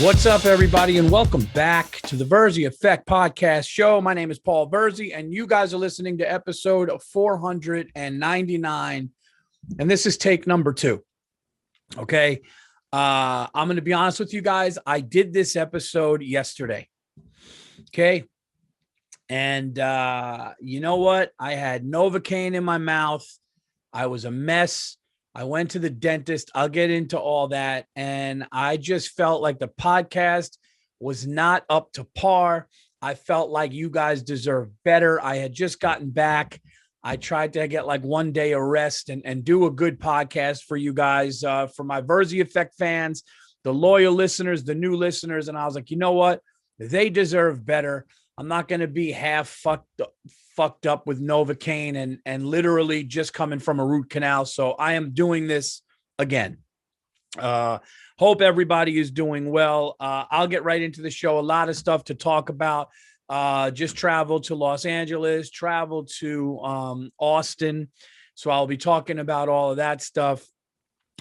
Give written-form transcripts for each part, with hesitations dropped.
What's up, everybody, and welcome back to the Virzi Effect Podcast Show. My name is Paul Virzi, and you guys are listening to episode 499, and this is take number 2. Okay, I'm going to be honest with you guys. I did this episode yesterday. Okay, and you know what? I had Novocaine in my mouth. I was a mess. I went to the dentist. I'll get into all that. And I just felt like the podcast was not up to par. I felt like you guys deserve better. I had just gotten back. I tried to get like 1 day of rest and do a good podcast for you guys, for my Virzi Effect fans, the loyal listeners, the new listeners. And I was like, you know what? They deserve better. I'm not going to be half fucked up with Novocaine and literally just coming from a root canal. So I am doing this again. Hope everybody is doing well. I'll get right into the show. A lot of stuff to talk about. Just traveled to Los Angeles, traveled to Austin. So I'll be talking about all of that stuff.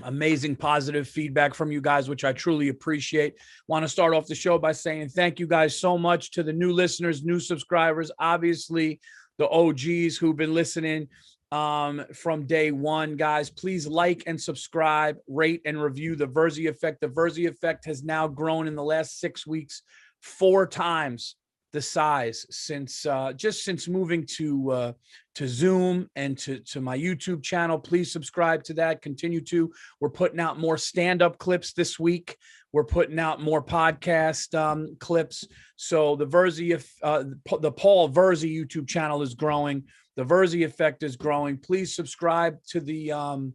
Amazing positive feedback from you guys, which I truly appreciate. Want to start off the show by saying thank you guys so much to the new listeners, new subscribers, obviously the OGs who've been listening from day one. Guys, please like and subscribe, rate and review the Virzi Effect. The Virzi Effect has now grown in the last 6 weeks 4 times the size since moving to Zoom and to my YouTube channel. Please subscribe to that. Continue to. We're putting out more stand-up clips this week. We're putting out more podcast clips. So the the Paul Virzi YouTube channel is growing. The Virzi Effect is growing. Please subscribe to the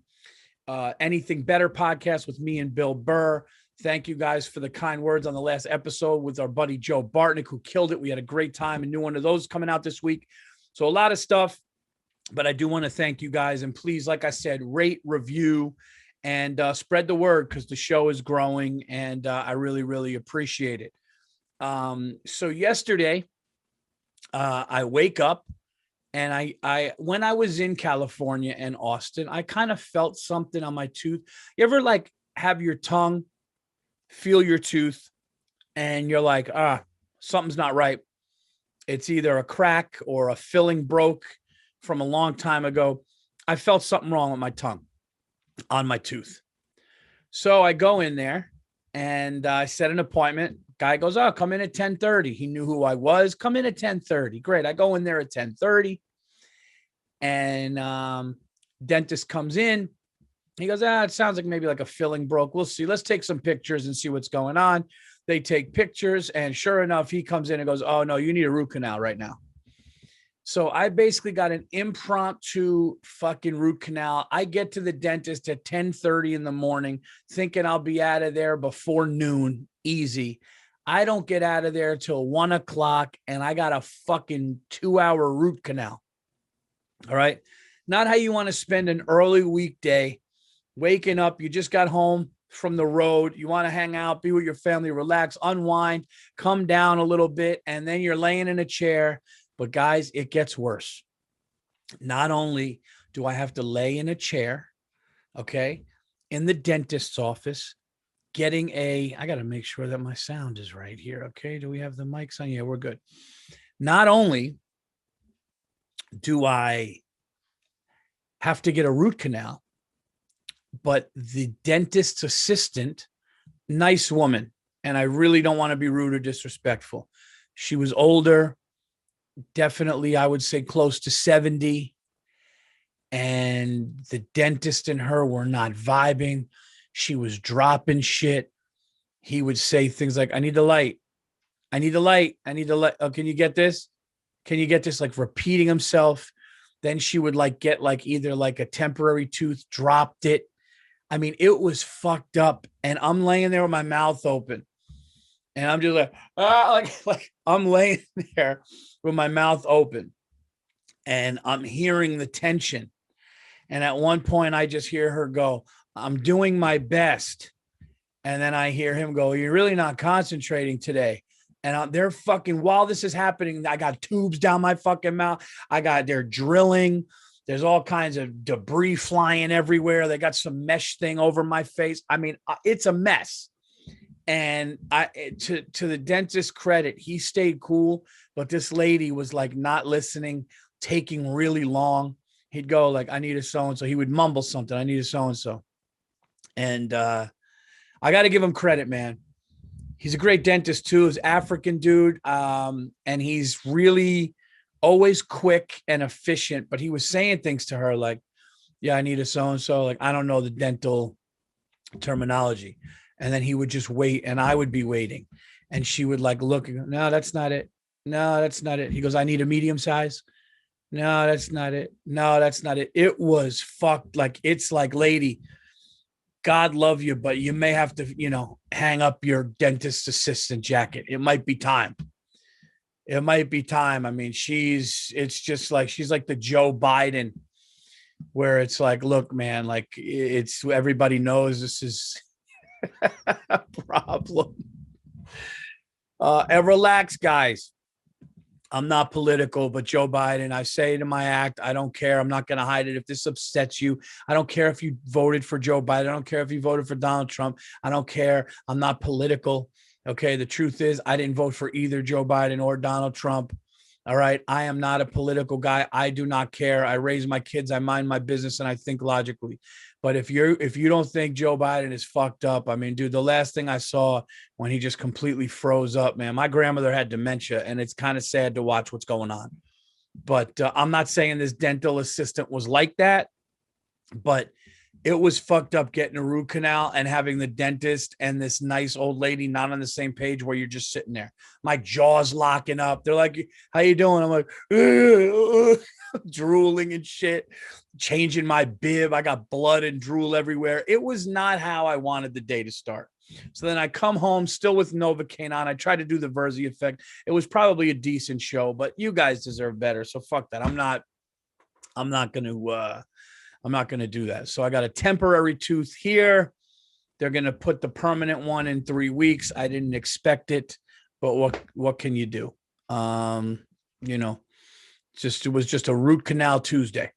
Anything Better podcast with me and Bill Burr. Thank you guys for the kind words on the last episode with our buddy Joe Bartnick, who killed it. We had a great time. A new one of those coming out this week. So a lot of stuff, but I do want to thank you guys. And please, like I said, rate, review, and spread the word because the show is growing, and I really, really appreciate it. So yesterday, I wake up, and I when I was in California and Austin, I kind of felt something on my tooth. You ever like have your tongue feel your tooth and you're like, something's not right. It's either a crack or a filling broke from a long time ago. I felt something wrong with my tongue on my tooth. So I go in there and I set an appointment. Guy goes, come in at 10:30. He knew who I was. Come in at 10:30. Great. I go in there at 10:30 and dentist comes in. He goes, it sounds like maybe like a filling broke. We'll see. Let's take some pictures and see what's going on. They take pictures, and sure enough, he comes in and goes, oh, no, you need a root canal right now. So I basically got an impromptu fucking root canal. I get to the dentist at 10:30 in the morning, thinking I'll be out of there before noon. Easy. I don't get out of there till 1 o'clock, and I got a fucking 2-hour root canal. All right. Not how you want to spend an early weekday. Waking up, you just got home from the road. You want to hang out, be with your family, relax, unwind, come down a little bit, and then you're laying in a chair. But guys, it gets worse. Not only do I have to lay in a chair, okay, in the dentist's office, I got to make sure that my sound is right here. Okay. Do we have the mics on? Yeah, we're good. Not only do I have to get a root canal, but the dentist's assistant, nice woman, and I really don't want to be rude or disrespectful. She was older, definitely, I would say close to 70, and the dentist and her were not vibing. She was dropping shit. He would say things like, I need the light. I need the light. I need the light. Oh, can you get this? Can you get this? Like repeating himself. Then she would like get like either like a temporary tooth, dropped it. I mean, it was fucked up. And I'm laying there with my mouth open. And I'm just like I'm laying there with my mouth open. And I'm hearing the tension. And at one point, I just hear her go, I'm doing my best. And then I hear him go, you're really not concentrating today. And they're fucking, while this is happening, I got tubes down my fucking mouth. They're drilling. There's all kinds of debris flying everywhere. They got some mesh thing over my face. I mean, it's a mess. And to the dentist's credit, he stayed cool, but this lady was like not listening, taking really long. He'd go like, I need a so-and-so. He would mumble something. I need a so-and-so. And I got to give him credit, man. He's a great dentist too. He's an African dude. And he's really always quick and efficient, but he was saying things to her like, yeah, I need a so-and-so. Like, I don't know the dental terminology. And then he would just wait and I would be waiting. And she would like look and go, no, that's not it. No, that's not it. He goes, I need a medium size. No, that's not it. No, that's not it. It was fucked. Like, it's like, lady, God love you, but you may have to, hang up your dentist assistant jacket. It might be time. It might be time. I mean, it's just like, she's like the Joe Biden, where it's like, look, man, like it's, everybody knows this is a problem. And relax, guys. I'm not political, but Joe Biden, I say it in my act, I don't care. I'm not going to hide it. If this upsets you, I don't care if you voted for Joe Biden. I don't care if you voted for Donald Trump. I don't care. I'm not political. Okay. The truth is, I didn't vote for either Joe Biden or Donald Trump. All right. I am not a political guy. I do not care. I raise my kids. I mind my business and I think logically. But if you don't think Joe Biden is fucked up, I mean, dude, the last thing I saw when he just completely froze up, man, my grandmother had dementia and it's kind of sad to watch what's going on. But I'm not saying this dental assistant was like that, but it was fucked up getting a root canal and having the dentist and this nice old lady not on the same page, where you're just sitting there. My jaw's locking up. They're like, how you doing? I'm like, drooling and shit, changing my bib. I got blood and drool everywhere. It was not how I wanted the day to start. So then I come home still with Novocaine on. I tried to do the Virzi effect. It was probably a decent show, but you guys deserve better. So fuck that. I'm not going to do that. So I got a temporary tooth here. They're going to put the permanent one in 3 weeks. I didn't expect it, but what can you do? It was just a root canal Tuesday.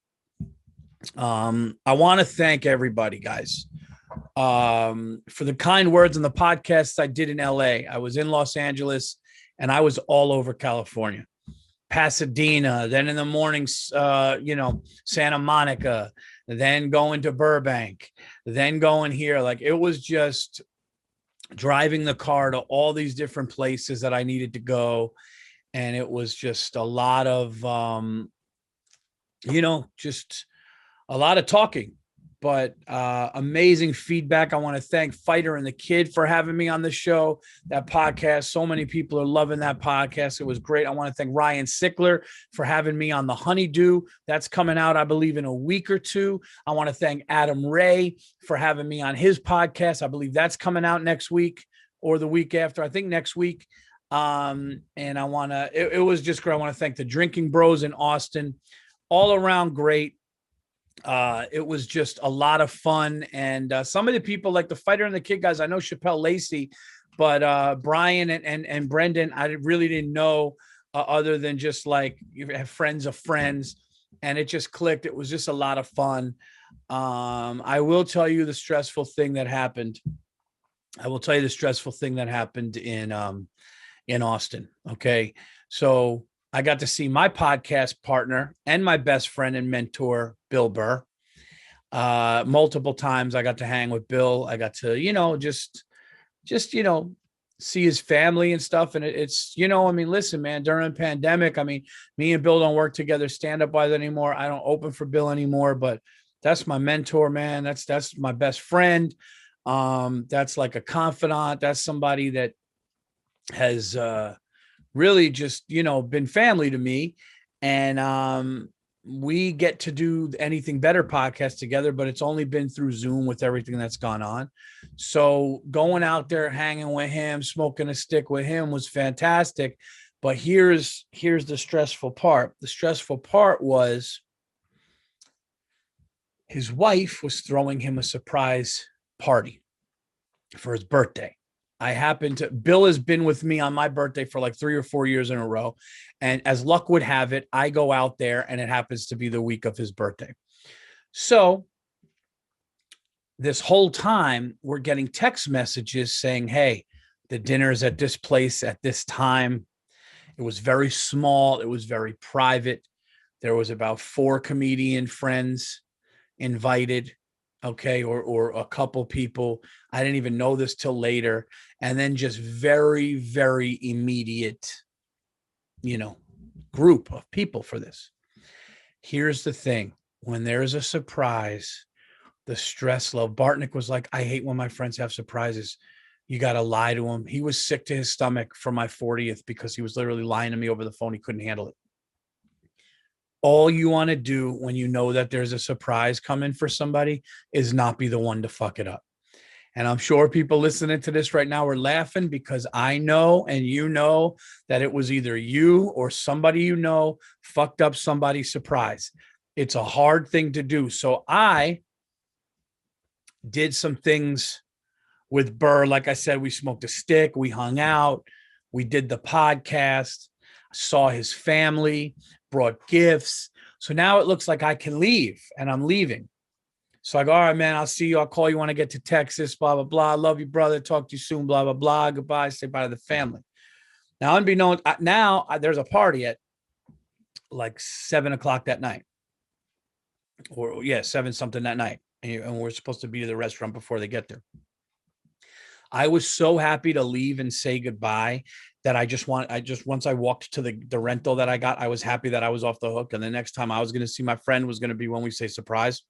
I want to thank everybody, guys, for the kind words on the podcasts I did in LA. I was in Los Angeles and I was all over California, Pasadena, then in the mornings, Santa Monica, then going to Burbank, then going here. Like, it was just driving the car to all these different places that I needed to go. And it was just a lot of, just a lot of talking, but amazing feedback. I want to thank Fighter and the Kid for having me on the show, that podcast. So many people are loving that podcast. It was great. I want to thank Ryan Sickler for having me on the Honeydew. That's coming out, I believe, in a week or two. I want to thank Adam Ray for having me on his podcast. I believe that's coming out next week or the week after. I think next week. And it was just great. I want to thank the Drinking Bros in Austin. All around great. It was just a lot of fun. And some of the people, like the Fighter and the Kid guys, I know Chappelle Lacey, but Brian and Brendan, I really didn't know other than just like you have friends of friends, and it just clicked. It was just a lot of fun. I will tell you the stressful thing that happened. In Austin. Okay. So I got to see my podcast partner and my best friend and mentor, Bill Burr. Multiple times I got to hang with Bill. I got to, just see his family and stuff. And it's, listen, man, during the pandemic, me and Bill don't work together stand-up wise anymore. I don't open for Bill anymore, but that's my mentor, man. That's my best friend. That's like a confidant. That's somebody that has really just, been family to me. And we get to do Anything Better podcast together, but it's only been through Zoom with everything that's gone on. So going out there, hanging with him, smoking a stick with him was fantastic. But here's the stressful part. The stressful part was his wife was throwing him a surprise party for his birthday. Bill has been with me on my birthday for like 3 or 4 years in a row. And as luck would have it, I go out there and it happens to be the week of his birthday. So this whole time we're getting text messages saying, hey, the dinners at this place at this time. It was very small. It was very private. There was about 4 comedian friends invited, okay, or a couple people. I didn't even know this till later. And then just very, very immediate, group of people for this. Here's the thing. When there's a surprise, the stress level, Bartnick was like, I hate when my friends have surprises. You got to lie to him. He was sick to his stomach for my 40th because he was literally lying to me over the phone. He couldn't handle it. All you want to do when you know that there's a surprise coming for somebody is not be the one to fuck it up. And I'm sure people listening to this right now are laughing because I know, and you know, that it was either you or somebody fucked up somebody's surprise. It's a hard thing to do. So I did some things with Burr. Like I said, we smoked a stick, we hung out, we did the podcast, saw his family, brought gifts. So now it looks like I can leave, and I'm leaving. So I go, all right, man, I'll see you. I'll call you when I get to Texas, blah, blah, blah. Love you, brother. Talk to you soon, blah, blah, blah. Goodbye. Say bye to the family. Now, unbeknownst, there's a party at like 7:00 that night. Or, 7 something that night. And we're supposed to be to the restaurant before they get there. I was so happy to leave and say goodbye that once I walked to the rental that I got, I was happy that I was off the hook. And the next time I was going to see my friend was going to be when we say surprise.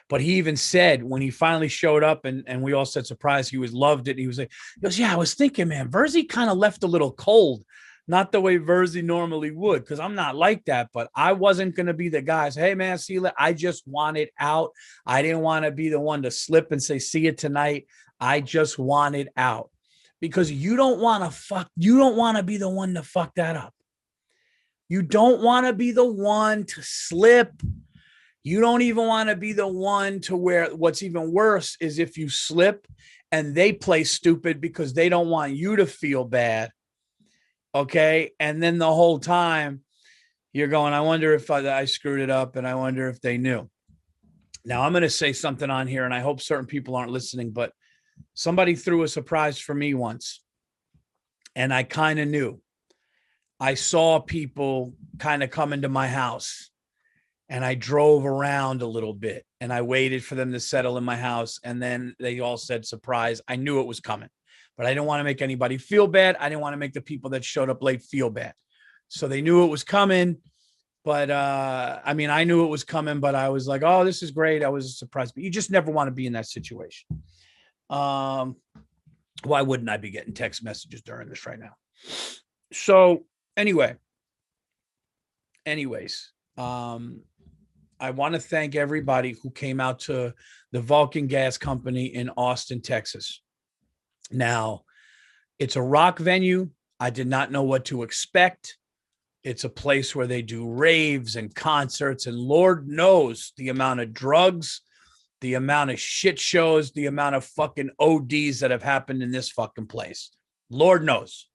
But he even said when he finally showed up and we all said surprise, he loved it. He goes, yeah, I was thinking, man, Virzi kind of left a little cold, not the way Virzi normally would, because I'm not like that. But I wasn't going to be the guy. Hey, man, see you later. I just wanted out. I didn't want to be the one to slip and say, see you tonight. I just wanted out, because you don't want to be the one to fuck that up. You don't want to be the one to slip. You don't even want to be the one to where what's even worse is if you slip and they play stupid because they don't want you to feel bad. Okay. And then the whole time you're going, I wonder if I screwed it up, and I wonder if they knew. Now I'm going to say something on here, and I hope certain people aren't listening, but somebody threw a surprise for me once, and I kind of knew. I saw people kind of come into my house. And I drove around a little bit, and I waited for them to settle in my house. And then they all said surprise. I knew it was coming, but I didn't want to make anybody feel bad. I didn't want to make the people that showed up late feel bad. So they knew it was coming. But I knew it was coming, but I was like, oh, this is great. I was surprised. But you just never want to be in that situation. Why wouldn't I be getting text messages during this right now? So anyways, I want to thank everybody who came out to the Vulcan Gas Company in Austin, Texas. Now, it's a rock venue. I did not know what to expect. It's a place where they do raves and concerts, and Lord knows the amount of drugs, the amount of shit shows, the amount of fucking ODs that have happened in this fucking place. Lord knows.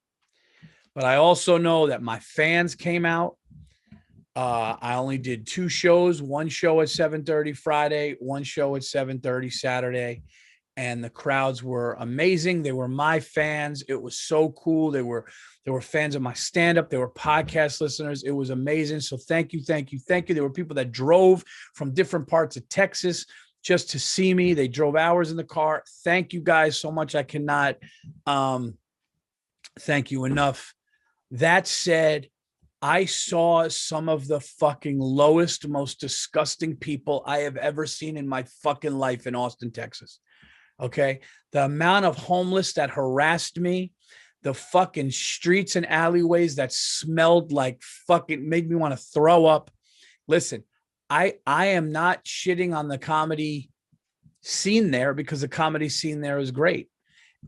But I also know that my fans came out. I only did 2 shows, one show at 7:30 Friday, one show at 7:30 Saturday. And the crowds were amazing. They were my fans. It was so cool. They were fans of my stand-up. They were podcast listeners. It was amazing. So thank you. There were people that drove from different parts of Texas just to see me. They drove hours in the car. Thank you guys so much. I cannot thank you enough. That said, I saw some of the fucking lowest, most disgusting people I have ever seen in my fucking life in Austin, Texas. Okay. The amount of homeless that harassed me, the fucking streets and alleyways that smelled like fucking made me want to throw up. Listen, I am not shitting on the comedy scene there, because the comedy scene there is great.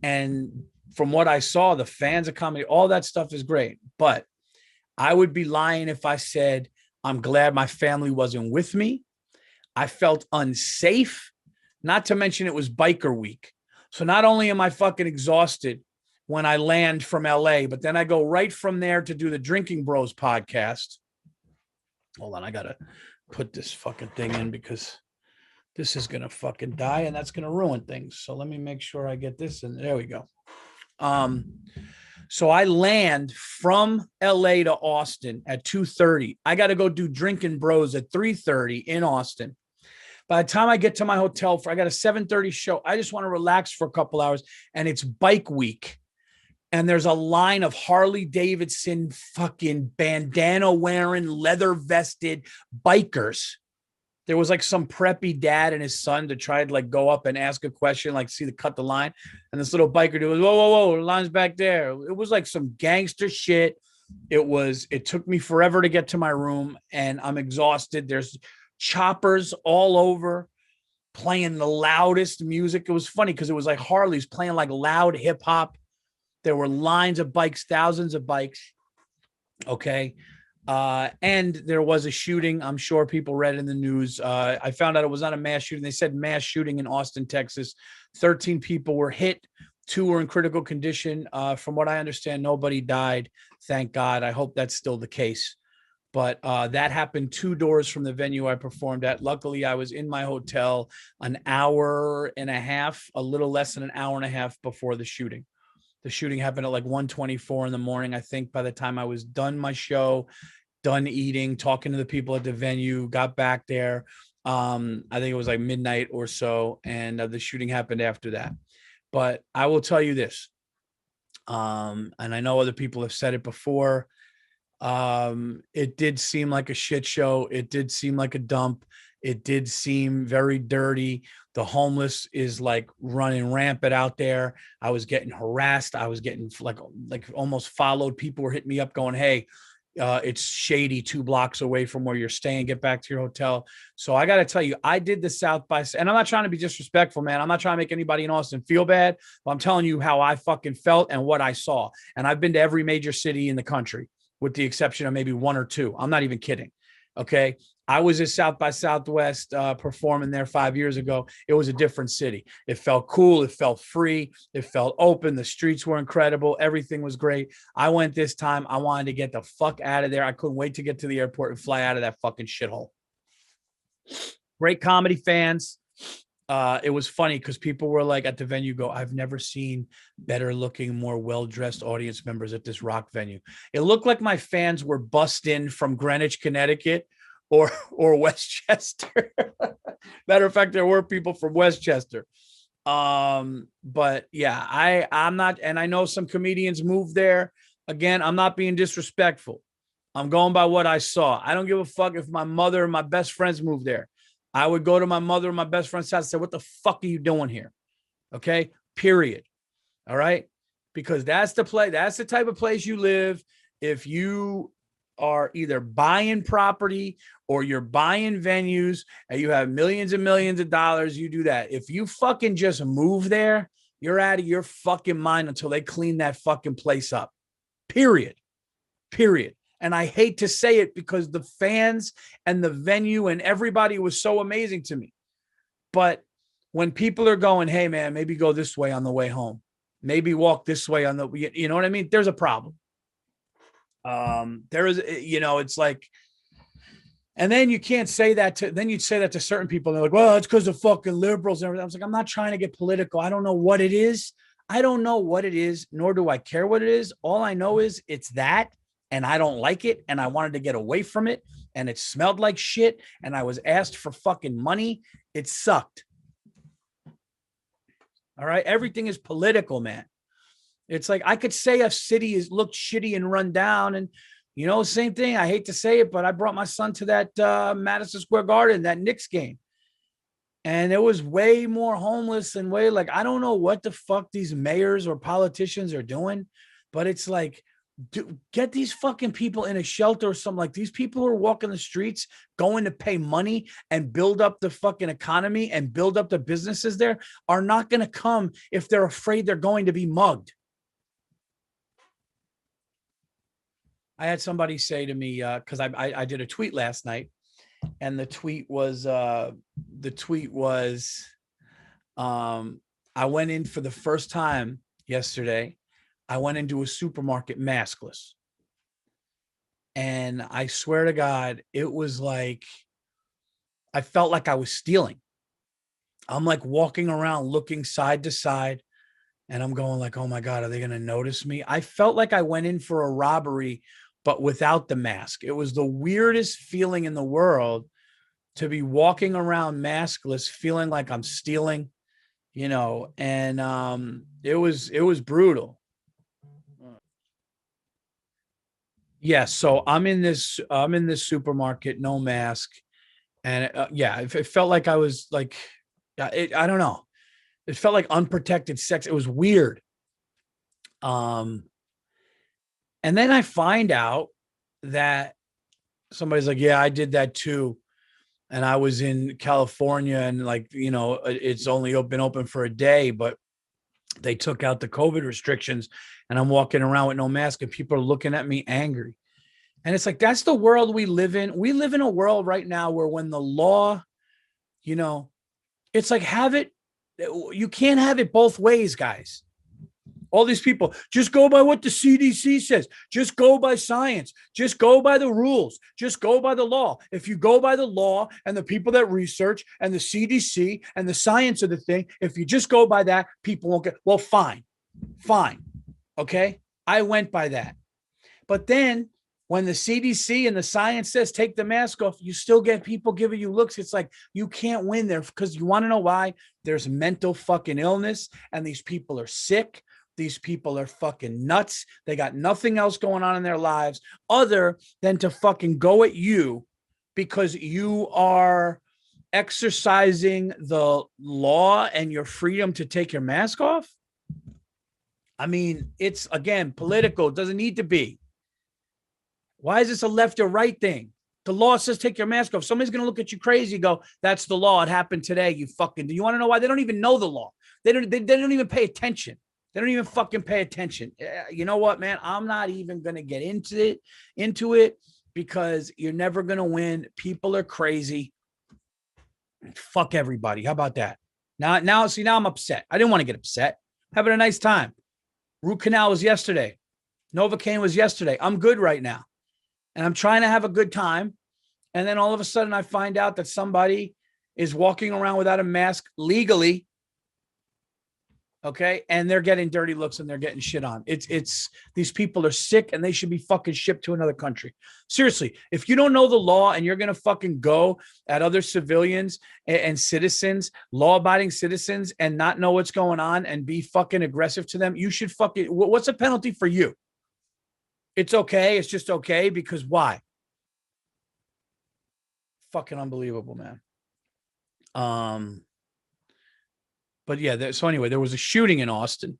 And from what I saw, the fans of comedy, all that stuff is great. But I would be lying if I said I'm glad my family wasn't with me. I felt unsafe, not to mention it was biker week. So not only am I fucking exhausted when I land from LA, but then I go right from there to do the Drinking Bros podcast. Hold on, I got to put this fucking thing in because this is going to fucking die and that's going to ruin things. So let me make sure I get this in. There we go. So I land from LA to Austin at 2:30. I got to go do Drinking Bros at 3:30 in Austin. By the time I get to my hotel, I got a 7:30 show. I just want to relax for a couple hours, and it's bike week. And there's a line of Harley Davidson fucking bandana wearing, leather vested bikers. There was like some preppy dad and his son to try to like go up and ask a question, like see the cut the line. And this little biker dude was, whoa, whoa, whoa, the line's back there. It was like some gangster shit. It took me forever to get to my room and I'm exhausted. There's choppers all over playing the loudest music. It was funny because it was like Harley's playing like loud hip hop. There were lines of bikes, thousands of bikes. Okay. And there was a shooting. I'm sure people read in the news. I found out it was not a mass shooting. They said mass shooting in Austin, Texas. 13 people were hit. 2 were in critical condition. From what I understand, nobody died. Thank God. I hope that's still the case. But that happened 2 doors from the venue I performed at. Luckily, I was in my hotel an hour and a half, a little less than an hour and a half before the shooting. The shooting happened at like 1:24 in the morning. I think by the time I was done my show, done eating, talking to the people at the venue, got back there. I think it was like midnight or so. And the shooting happened after that. But I will tell you this. And I know other people have said it before. It did seem like a shit show. It did seem like a dump. It did seem very dirty. The homeless is like running rampant out there. I was getting harassed. I was getting like almost followed. People were hitting me up going, hey, it's shady 2 blocks away from where you're staying. Get back to your hotel. So I got to tell you, I did the South by, and I'm not trying to be disrespectful, man. I'm not trying to make anybody in Austin feel bad, but I'm telling you how I fucking felt and what I saw. And I've been to every major city in the country with the exception of maybe 1 or 2. I'm not even kidding. Okay. I was at South by Southwest performing there 5 years ago. It was a different city. It felt cool. It felt free. It felt open. The streets were incredible. Everything was great. I went this time. I wanted to get the fuck out of there. I couldn't wait to get to the airport and fly out of that fucking shithole. Great comedy fans. It was funny because people were like at the venue go, I've never seen better looking, more well-dressed audience members at this rock venue. It looked like my fans were bussed in from Greenwich, Connecticut or Westchester. Matter of fact, there were people from Westchester. But yeah, I'm not, and I know some comedians moved there. Again, I'm not being disrespectful. I'm going by what I saw. I don't give a fuck if my mother and my best friends moved there. I would go to my mother and my best friend's house and say, what the fuck are you doing here? Okay. Period. All right. Because that's the play. That's the type of place you live. If you are either buying property or you're buying venues and you have millions and millions of dollars, you do that. If you fucking just move there, you're out of your fucking mind until they clean that fucking place up. Period. Period. And I hate to say it because the fans and the venue and everybody was so amazing to me. But when people are going, hey man, maybe go this way on the way home, maybe walk this way on the, you know what I mean? There's a problem. There is, you know, it's like, and then you can't say that to, then you'd say that to certain people. And they're like, well, it's because of fucking liberals and everything. I was like, I'm not trying to get political. I don't know what it is. I don't know what it is, nor do I care what it is. All I know is it's that, and I don't like it. And I wanted to get away from it. And it smelled like shit. And I was asked for fucking money. It sucked. All right. Everything is political, man. It's like, I could say a city is looked shitty and run down and, you know, same thing. I hate to say it, but I brought my son to that Madison Square Garden, that Knicks game. And there was way more homeless and way like, I don't know what the fuck these mayors or politicians are doing, but it's like, get these fucking people in a shelter or something. Like these people who are walking the streets going to pay money and build up the fucking economy and build up the businesses there are not going to come if they're afraid they're going to be mugged. I had somebody say to me, because I did a tweet last night, and the tweet was I went in for the first time yesterday. I went into a supermarket maskless. And I swear to God, it was like, I felt like I was stealing. I'm like walking around looking side to side. And I'm going like, oh my God, are they going to notice me? I felt like I went in for a robbery, but without the mask. It was the weirdest feeling in the world to be walking around maskless, feeling like I'm stealing, and it was brutal. Yeah, so I'm in this supermarket, no mask, and yeah, it felt like I was like, I don't know, it felt like unprotected sex. It was weird. Um, and then I find out that somebody's like, yeah, I did that too, and I was in California, and like, it's only been open for a day, but they took out the COVID restrictions, and I'm walking around with no mask, and people are looking at me angry. And it's like, that's the world we live in. We live in a world right now where when the law, you know, it's like, you can't have it both ways, guys. All these people just go by what the CDC says, just go by science, just go by the rules, just go by the law. If you go by the law and the people that research and the CDC and the science of the thing, if you just go by that, people won't get, well, fine. Okay. I went by that. But then when the CDC and the science says take the mask off, you still get people giving you looks. It's like, you can't win there, because you want to know why? There's mental fucking illness, and these people are sick. These people are fucking nuts. They got nothing else going on in their lives other than to fucking go at you because you are exercising the law and your freedom to take your mask off. I mean, it's, again, political. It doesn't need to be. Why is this a left or right thing? The law says take your mask off. Somebody's going to look at you crazy, go, that's the law. It happened today. You fucking, do you want to know why? They don't even know the law. They don't even pay attention. They don't even fucking pay attention. You know what, man? I'm not even going to get into it because you're never going to win. People are crazy. Fuck everybody. How about that? Now I'm upset. I didn't want to get upset. Having a nice time. Root Canal was yesterday. Novocaine was yesterday. I'm good right now. And I'm trying to have a good time. And then all of a sudden I find out that somebody is walking around without a mask legally. Okay. And they're getting dirty looks and they're getting shit on. It's these people are sick and they should be fucking shipped to another country. Seriously. If you don't know the law and you're going to fucking go at other civilians and citizens, law abiding citizens, and not know what's going on and be fucking aggressive to them, you should fucking, what's the penalty for you? It's okay. It's just okay. Because why? Fucking unbelievable, man. But yeah, so anyway, there was a shooting in Austin,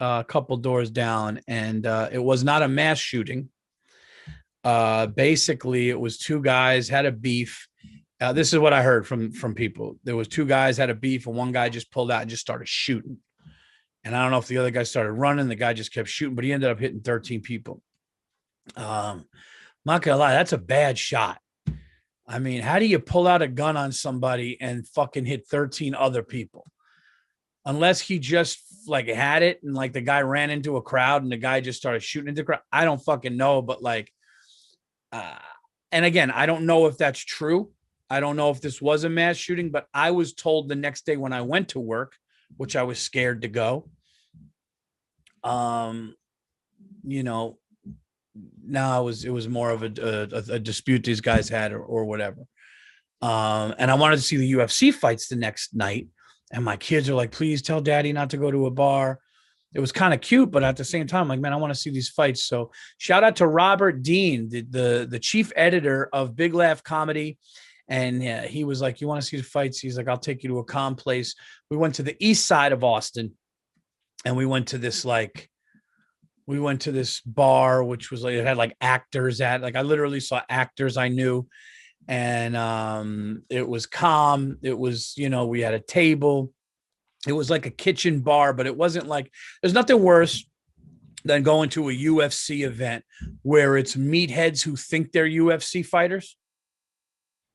a couple doors down, and it was not a mass shooting. Basically, it was two guys had a beef. This is what I heard from people. There was two guys had a beef, and one guy just pulled out and just started shooting. And I don't know if the other guy started running. The guy just kept shooting, but he ended up hitting 13 people. Not gonna lie, that's a bad shot. I mean, how do you pull out a gun on somebody and fucking hit 13 other people? Unless he just like had it and like the guy ran into a crowd and the guy just started shooting into the crowd. I don't fucking know, but like, and again, I don't know if that's true. I don't know if this was a mass shooting, but I was told the next day when I went to work, which I was scared to go. No, it was more of a dispute these guys had or whatever. And I wanted to see the UFC fights the next night. And my kids are like, please tell daddy not to go to a bar. It was kind of cute, but at the same time, like, man, I want to see these fights. So shout out to Robert Dean, the chief editor of Big Laugh Comedy. And yeah, he was like, you want to see the fights? He's like, I'll take you to a calm place. We went to the east side of Austin, and we went to this bar, which was like, it had like actors at, like, I literally saw actors I knew. And it was calm. It was, we had a table. It was like a kitchen bar, but it wasn't like, there's nothing worse than going to a UFC event where it's meatheads who think they're UFC fighters.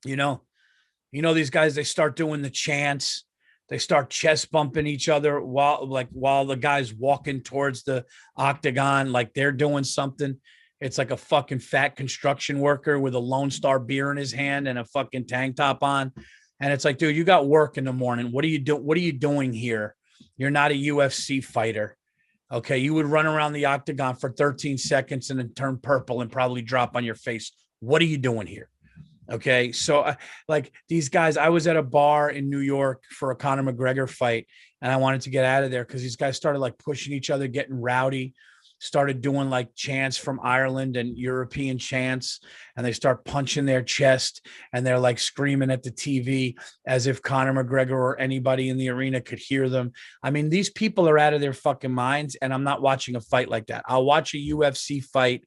These guys, they start doing the chants. They start chest bumping each other while the guy's walking towards the octagon, like they're doing something. It's like a fucking fat construction worker with a Lone Star beer in his hand and a fucking tank top on. And it's like, dude, you got work in the morning. What are you doing here? You're not a UFC fighter. Okay. You would run around the octagon for 13 seconds and then turn purple and probably drop on your face. What are you doing here? Okay. So like these guys, I was at a bar in New York for a Conor McGregor fight, and I wanted to get out of there because these guys started like pushing each other, getting rowdy, started doing like chants from Ireland and European chants, and they start punching their chest and they're like screaming at the TV as if Conor McGregor or anybody in the arena could hear them. I mean, these people are out of their fucking minds, and I'm not watching a fight like that. I'll watch a UFC fight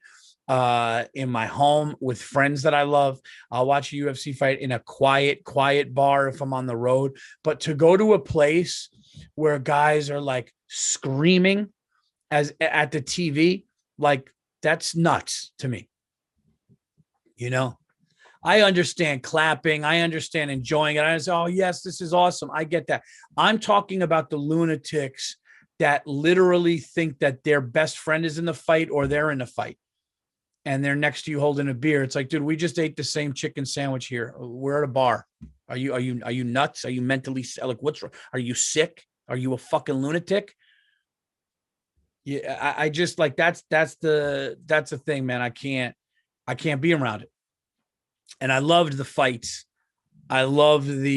in my home with friends that I love. I'll watch a UFC fight in a quiet bar if I'm on the road. But to go to a place where guys are like screaming as at the TV, like that's nuts to me. You know, I understand clapping. I understand enjoying it. I say, oh yes, this is awesome. I get that. I'm talking about the lunatics that literally think that their best friend is in the fight or they're in the fight, and they're next to you holding a beer. It's like, dude, we just ate the same chicken sandwich here. We're at a bar. Are you nuts? Are you mentally like, are you sick? Are you a fucking lunatic? Yeah. I just like, that's the thing, man. I can't be around it. And I loved the fights. I love the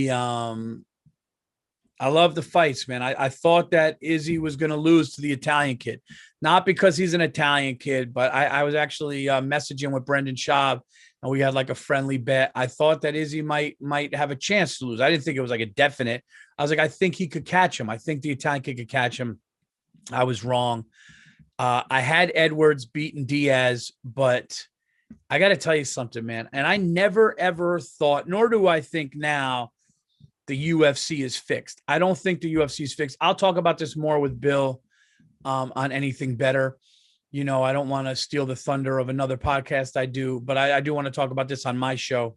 fights, man. I thought that Izzy was going to lose to the Italian kid, not because he's an Italian kid, but I was actually messaging with Brendan Schaub, and we had like a friendly bet. I thought that Izzy might have a chance to lose. I didn't think it was like a definite. I was like, I think he could catch him. I think the Italian kid could catch him. I was wrong. I had Edwards beating Diaz, but I got to tell you something, man. And I never, ever thought, nor do I think now, the UFC is fixed. I don't think the UFC is fixed. I'll talk about this more with Bill on Anything Better. You know, I don't want to steal the thunder of another podcast I do, but I do want to talk about this on my show.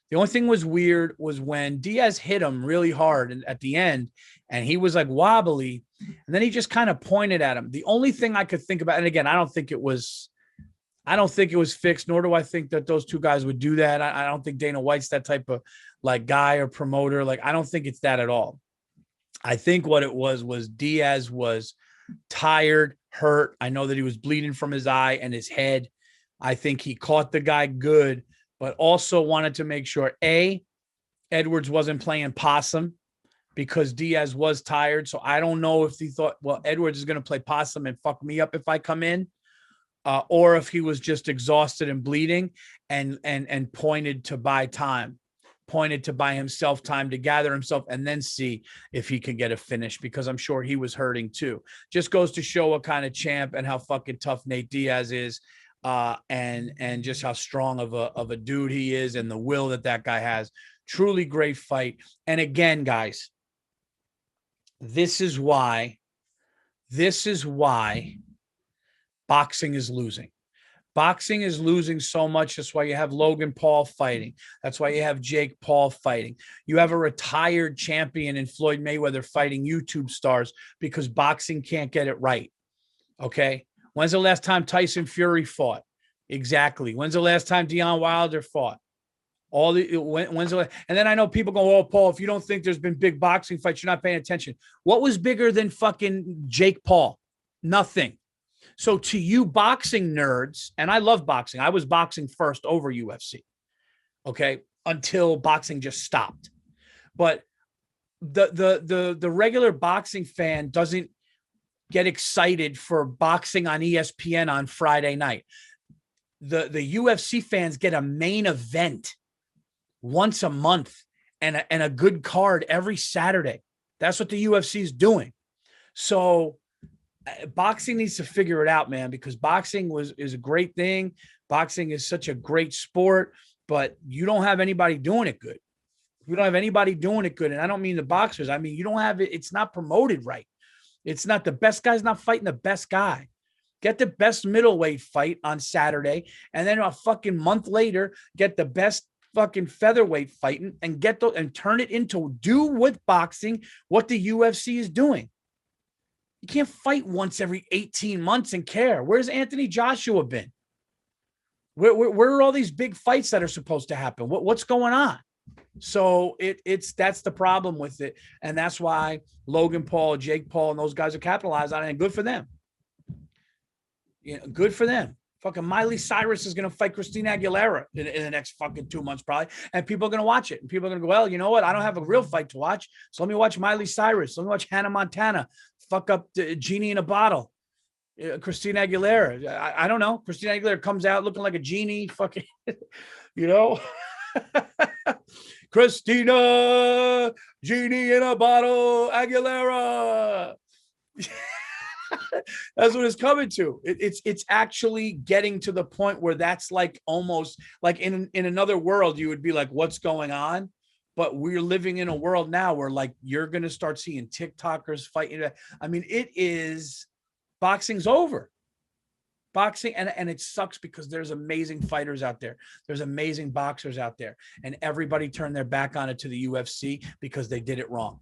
The only thing was weird was when Diaz hit him really hard at the end, and he was like wobbly, and then he just kind of pointed at him. The only thing I could think about, and again, I don't think it was fixed, nor do I think that those two guys would do that. I don't think Dana White's that type of like guy or promoter. Like, I don't think it's that at all. I think what it was Diaz was tired, hurt. I know that he was bleeding from his eye and his head. I think he caught the guy good, but also wanted to make sure, Edwards wasn't playing possum because Diaz was tired. So I don't know if he thought, well, Edwards is going to play possum and fuck me up if I come in. Or if he was just exhausted and bleeding and pointed to buy time, pointed to buy himself time to gather himself and then see if he could get a finish, because I'm sure he was hurting too. Just goes to show what kind of champ and how fucking tough Nate Diaz is, and just how strong of a dude he is, and the will that guy has. Truly great fight. And again, guys, this is why boxing is losing. Boxing is losing so much. That's why you have Logan Paul fighting. That's why you have Jake Paul fighting. You have a retired champion in Floyd Mayweather fighting YouTube stars because boxing can't get it right. Okay. When's the last time Tyson Fury fought? Exactly. When's the last time Deontay Wilder fought? And then I know people go, oh, Paul, if you don't think there's been big boxing fights, you're not paying attention. What was bigger than fucking Jake Paul? Nothing. So to you boxing nerds, and I love boxing. I was boxing first over UFC. Okay. Until boxing just stopped. But the regular boxing fan doesn't get excited for boxing on ESPN on Friday night. The UFC fans get a main event once a month and a good card every Saturday. That's what the UFC is doing. So boxing needs to figure it out, man, because boxing is a great thing. Boxing is such a great sport, but you don't have anybody doing it good. You don't have anybody doing it good. And I don't mean the boxers. I mean, you don't have it. It's not promoted right. It's not, the best guy's not fighting the best guy. Get the best middleweight fight on Saturday. And then a fucking month later, get the best fucking featherweight fighting and and turn it into, do with boxing what the UFC is doing. You can't fight once every 18 months and care. Where's Anthony Joshua been? Where are all these big fights that are supposed to happen? What's going on? So that's the problem with it. And that's why Logan Paul, Jake Paul, and those guys are capitalized on it, and good for them. You know, good for them. Fucking Miley Cyrus is going to fight Christina Aguilera in the next fucking 2 months, probably. And people are going to watch it. And people are going to go, well, you know what? I don't have a real fight to watch. So let me watch Miley Cyrus. Let me watch Hannah Montana. Fuck up the Genie in a Bottle. Christina Aguilera. I don't know. Christina Aguilera comes out looking like a genie. Fucking, you know? Christina, Genie in a Bottle, Aguilera. That's what it's coming to. It's actually getting to the point where that's like almost like in another world, you would be like, what's going on? But we're living in a world now where like you're going to start seeing TikTokers fighting. I mean, boxing's over. Boxing, and it sucks because there's amazing fighters out there. There's amazing boxers out there. And everybody turned their back on it to the UFC because they did it wrong.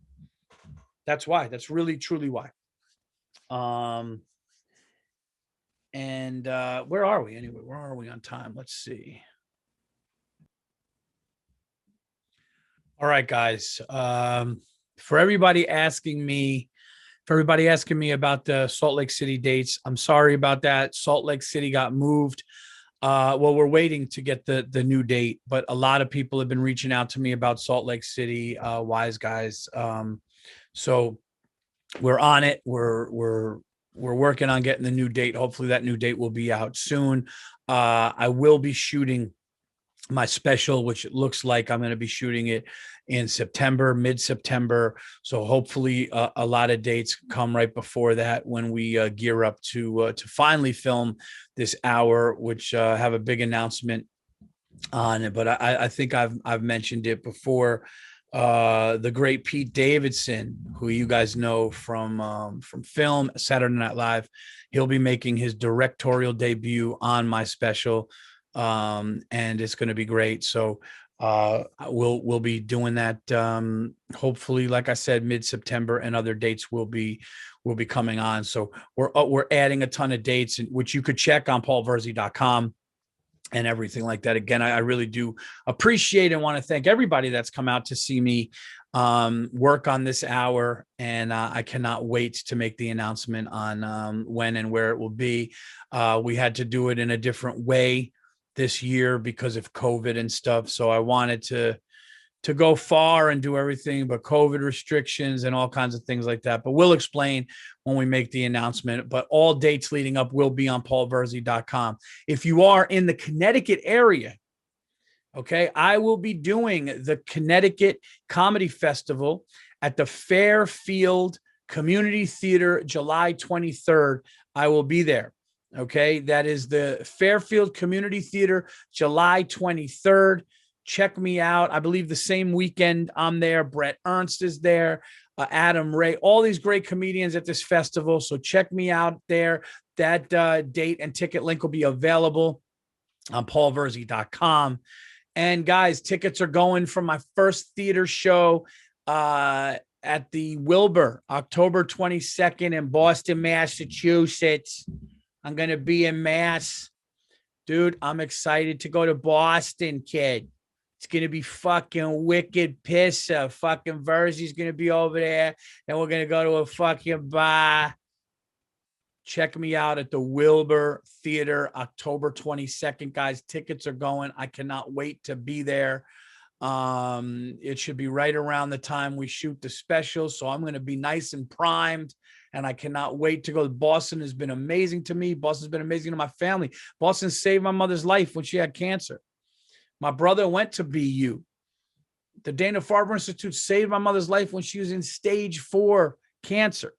That's why. That's really, truly why. And where are we anyway? Where are we on time? Let's see. All right, guys. For everybody asking me about the Salt Lake City dates, I'm sorry about that. Salt Lake City got moved. Well, we're waiting to get the new date, but a lot of people have been reaching out to me about Salt Lake City, Wise Guys. So we're on it. We're working on getting the new date. Hopefully that new date will be out soon. I will be shooting my special, which it looks like I'm going to be shooting it in September, mid-September. So hopefully a lot of dates come right before that when we gear up to finally film this hour, which have a big announcement on it. But I think I've mentioned it before. The great Pete Davidson, who you guys know from film, Saturday Night Live, he'll be making his directorial debut on my special, and it's going to be great. So we'll be doing that. Hopefully, like I said, mid-September, and other dates will be coming on. So we're adding a ton of dates, which you could check on paulvirzi.com. and everything like that. Again, I really do appreciate and want to thank everybody that's come out to see me work on this hour. And I cannot wait to make the announcement on when and where it will be. We had to do it in a different way this year because of COVID and stuff. So I wanted to go far and do everything, but COVID restrictions and all kinds of things like that. But we'll explain when we make the announcement. But all dates leading up will be on paulvirzi.com. If you are in the Connecticut area, okay, I will be doing the Connecticut Comedy Festival at the Fairfield Community Theater, July 23rd. I will be there. Okay, that is the Fairfield Community Theater, July 23rd. Check me out. I believe the same weekend I'm there. Brett Ernst is there. Adam Ray, all these great comedians at this festival. So check me out there. That date and ticket link will be available on paulvirzi.com. And guys, tickets are going for my first theater show at the Wilbur, October 22nd in Boston, Massachusetts. I'm going to be in Mass. Dude, I'm excited to go to Boston, kid. It's going to be fucking wicked pissa. Fucking Virzi's going to be over there. And we're going to go to a fucking bar. Check me out at the Wilbur Theater, October 22nd, guys. Tickets are going. I cannot wait to be there. It should be right around the time we shoot the special. So I'm going to be nice and primed. And I cannot wait to go. Boston has been amazing to me. Boston's been amazing to my family. Boston saved my mother's life when she had cancer. My brother went to BU. The Dana-Farber Institute saved my mother's life when she was in stage 4 cancer.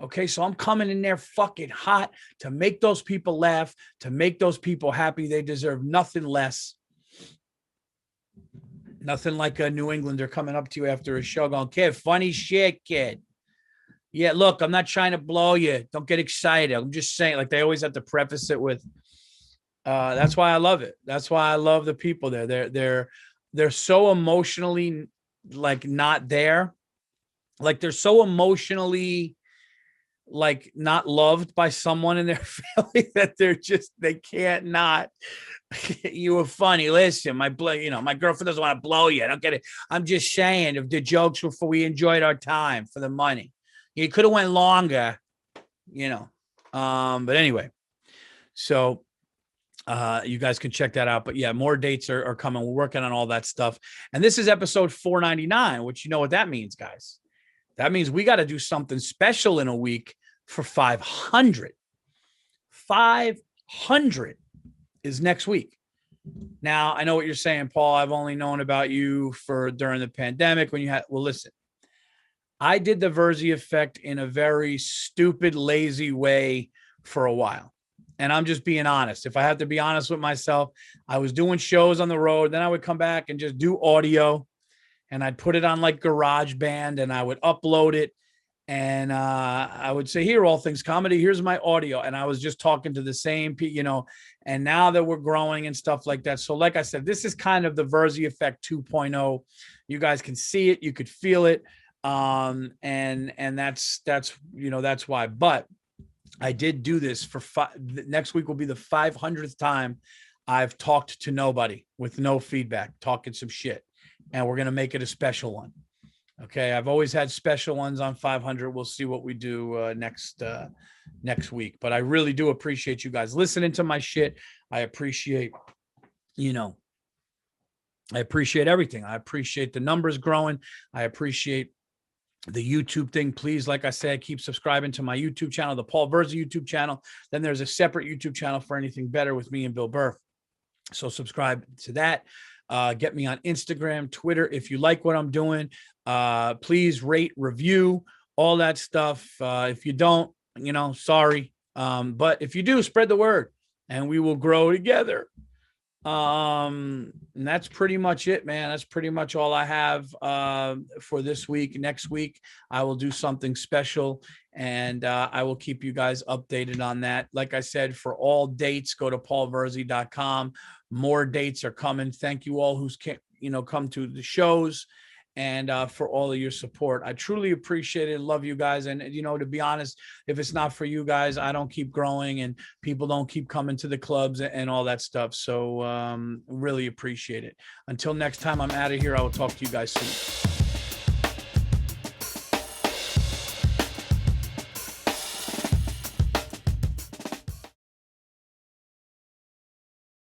Okay, so I'm coming in there fucking hot to make those people laugh, to make those people happy. They deserve nothing less. Nothing like a New Englander coming up to you after a show going, kid, funny shit, kid. Yeah, look, I'm not trying to blow you. Don't get excited. I'm just saying, like they always have to preface it with, that's why I love it. That's why I love the people there. They're so emotionally like not there. Like they're so emotionally like not loved by someone in their family that they can't not. You were funny. Listen, my girlfriend doesn't want to blow you. I don't get it. I'm just saying, if the jokes were for, we enjoyed our time for the money. You could have went longer, but anyway, so you guys can check that out. But yeah, more dates are coming. We're working on all that stuff. And this is episode 499, which you know what that means, guys. That means we got to do something special in a week for 500. 500 is next week. Now, I know what you're saying, Paul. I've only known about you for during the pandemic when you had, well, listen, I did the Virzi effect in a very stupid, lazy way for a while. And I'm just being honest. If I have to be honest with myself, I was doing shows on the road. Then I would come back and just do audio, and I'd put it on like GarageBand, and I would upload it. And I would say, here, All Things Comedy, here's my audio. And I was just talking to the same people, and now that we're growing and stuff like that. So like I said, this is kind of the Virzi effect 2.0. You guys can see it. You could feel it. And that's why. But I did do this for next week will be the 500th time I've talked to nobody with no feedback, talking some shit. And we're going to make it a special one. Okay. I've always had special ones on 500. We'll see what we do next week, but I really do appreciate you guys listening to my shit. I appreciate, I appreciate everything. I appreciate the numbers growing. I appreciate the YouTube thing. Please, like I said, keep subscribing to my YouTube channel, the Paul Virzi YouTube channel. Then there's a separate YouTube channel for Anything Better with me and Bill Burr. So subscribe to that. Get me on Instagram, Twitter. If you like what I'm doing, please rate, review, all that stuff. If you don't, sorry. But if you do, spread the word and we will grow together. And that's pretty much it, man. That's pretty much all I have for this week. Next week, I will do something special, and I will keep you guys updated on that. Like I said, for all dates, go to paulvirzi.com. More dates are coming. Thank you all who's come to the shows, and for all of your support. I truly appreciate it. Love you guys. And, to be honest, if it's not for you guys, I don't keep growing and people don't keep coming to the clubs and all that stuff. So really appreciate it. Until next time, I'm out of here. I will talk to you guys soon.